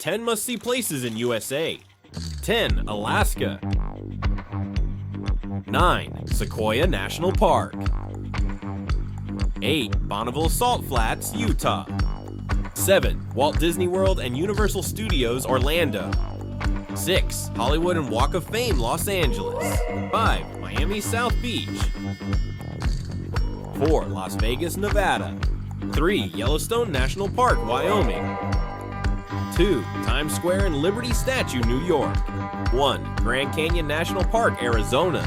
10 must-see places in USA. 10. Alaska. 9. Sequoia National Park. 8. Bonneville Salt Flats, Utah. 7. Walt Disney World and Universal Studios, Orlando. 6. Hollywood and Walk of Fame, Los Angeles. 5. Miami South Beach. 4. Las Vegas, Nevada. 3. Yellowstone National Park, Wyoming. 2. Times Square and Liberty Statue, New York. 1. Grand Canyon National Park, Arizona.